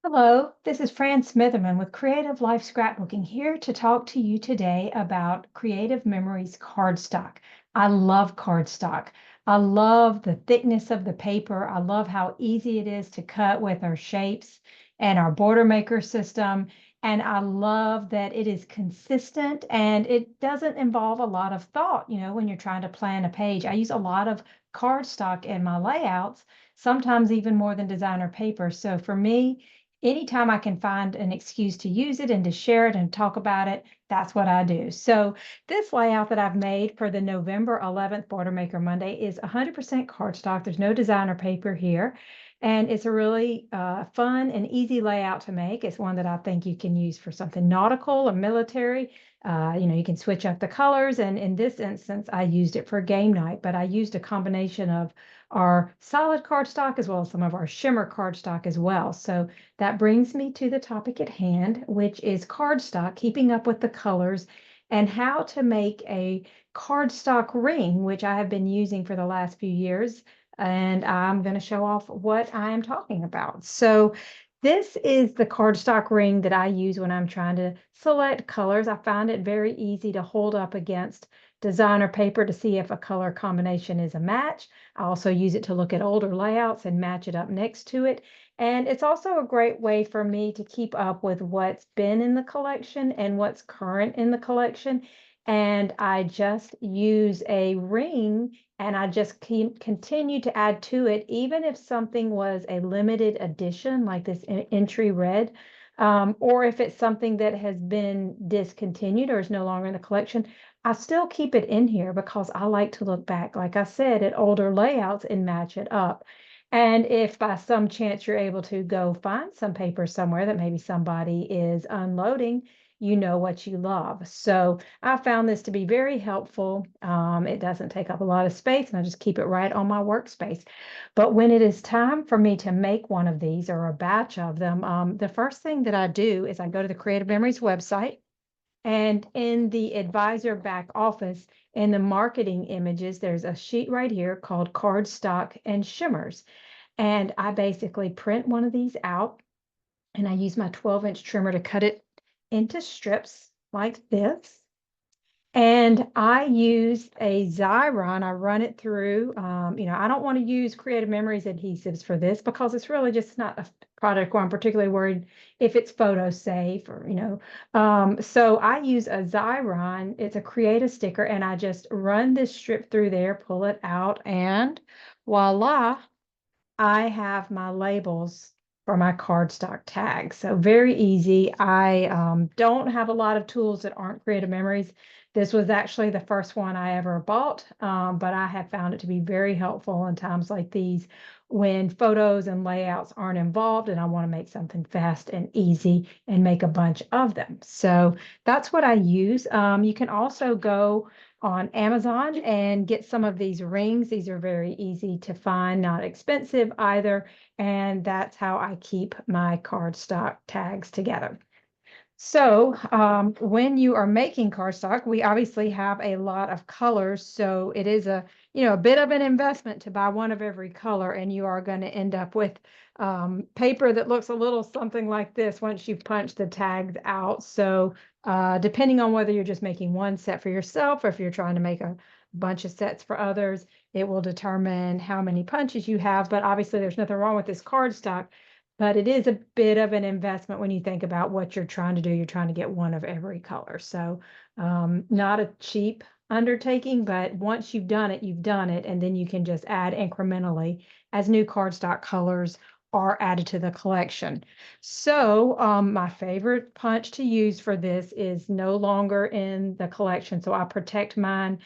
Hello, this is Fran Smitherman with Creative Life Scrapbooking here to talk to you today about Creative Memories cardstock. I love cardstock. I love the thickness of the paper. I love how easy it is to cut with our shapes and our border maker system. And I love that it is consistent and it doesn't involve a lot of thought, when you're trying to plan a page. I use a lot of cardstock in my layouts, sometimes even more than designer paper. So for me, anytime I can find an excuse to use it and to share it and talk about it, that's what I do. So this layout that I've made for the November 11th Border Maker Monday is 100% cardstock. There's no designer paper here. And it's a really fun and easy layout to make. It's one that I think you can use for something nautical or military. You can switch up the colors. And in this instance, I used it for game night, but I used a combination of our solid cardstock as well as some of our shimmer cardstock as well. So that brings me to the topic at hand, which is cardstock, keeping up with the colors, and how to make a cardstock ring, which I have been using for the last few years. And I'm going to show off what I am talking about. So this is the cardstock ring that I use when I'm trying to select colors. I find it very easy to hold up against designer paper to see if a color combination is a match. I also use it to look at older layouts and match it up next to it. And it's also a great way for me to keep up with what's been in the collection and what's current in the collection. And I just use a ring and I just continue to add to it, even if something was a limited edition, like this entry red, or if it's something that has been discontinued or is no longer in the collection. I still keep it in here because I like to look back, like I said, at older layouts and match it up. And if by some chance you're able to go find some paper somewhere that maybe somebody is unloading, you know what you love. So I found this to be very helpful. It doesn't take up a lot of space, and I just keep it right on my workspace. But when it is time for me to make one of these or a batch of them, the first thing that I do is I go to the Creative Memories website. And in the advisor back office, in the marketing images, there's a sheet right here called Cardstock and Shimmers. And I basically print one of these out and I use my 12-inch trimmer to cut it into strips like this. And I use a Xyron. I run it through. I don't want to use Creative Memories adhesives for this because it's really just not a product where I'm particularly worried if it's photo safe or. So I use a Xyron. It's a Create a Sticker, and I just run this strip through there, pull it out, and voila, I have my labels for my cardstock tags. So very easy. I don't have a lot of tools that aren't Creative Memories. This was actually the first one I ever bought, but I have found it to be very helpful in times like these when photos and layouts aren't involved and I want to make something fast and easy and make a bunch of them. So that's what I use. You can also go on Amazon and get some of these rings. These are very easy to find, not expensive either. And that's how I keep my cardstock tags together. So when you are making cardstock, we obviously have a lot of colors. So it is a bit of an investment to buy one of every color, and you are going to end up with paper that looks a little something like this once you've punched the tags out. So depending on whether you're just making one set for yourself or if you're trying to make a bunch of sets for others, it will determine how many punches you have. But obviously, there's nothing wrong with this cardstock. But it is a bit of an investment when you think about what you're trying to do. You're trying to get one of every color. So not a cheap undertaking, but once you've done it, you've done it. And then you can just add incrementally as new cardstock colors are added to the collection. So my favorite punch to use for this is no longer in the collection. So I protect mine.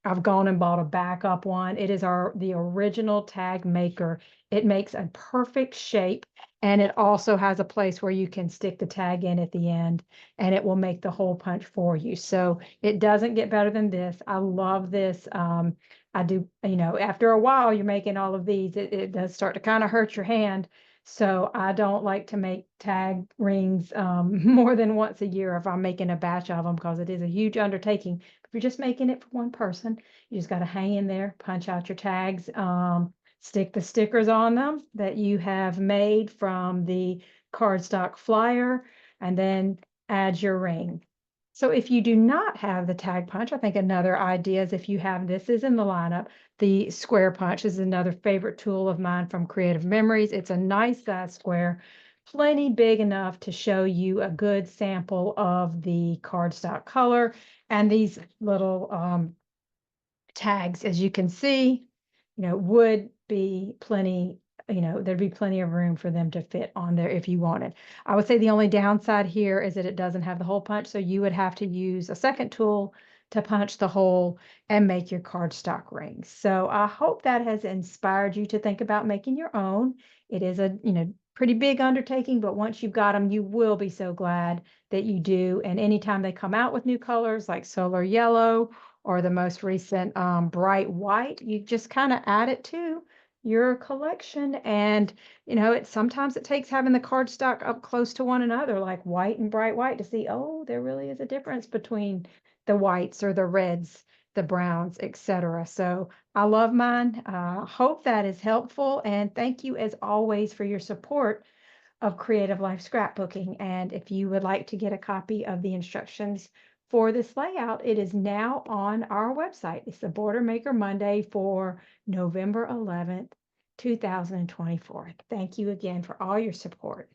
I've gone and bought a backup one. It is the original tag maker. It makes a perfect shape. And it also has a place where you can stick the tag in at the end and it will make the hole punch for you. So it doesn't get better than this. I love this. I do, after a while you're making all of these, it does start to kind of hurt your hand. So I don't like to make tag rings more than once a year if I'm making a batch of them because it is a huge undertaking. If you're just making it for one person, you just got to hang in there, punch out your tags. Stick the stickers on them that you have made from the cardstock flyer, and then add your ring. So if you do not have the tag punch, I think another idea is if you have this is in the lineup, the square punch is another favorite tool of mine from Creative Memories. It's a nice size square, plenty big enough to show you a good sample of the cardstock color and these little tags, as you can see, would be plenty, there'd be plenty of room for them to fit on there if you wanted. I would say the only downside here is that it doesn't have the hole punch, so you would have to use a second tool to punch the hole and make your cardstock rings. So I hope that has inspired you to think about making your own. It is a, pretty big undertaking, but once you've got them, you will be so glad that you do. And anytime they come out with new colors like solar yellow or the most recent bright white, you just kind of add it to your collection. And sometimes it takes having the cardstock up close to one another, like white and bright white, to see, oh, there really is a difference between the whites or the reds, the browns, etc. So I love mine. Hope that is helpful, and thank you as always for your support of Creative Life Scrapbooking. And if you would like to get a copy of the instructions for this layout, it is now on our website. It's the Border Maker Monday for November 11th, 2024. Thank you again for all your support.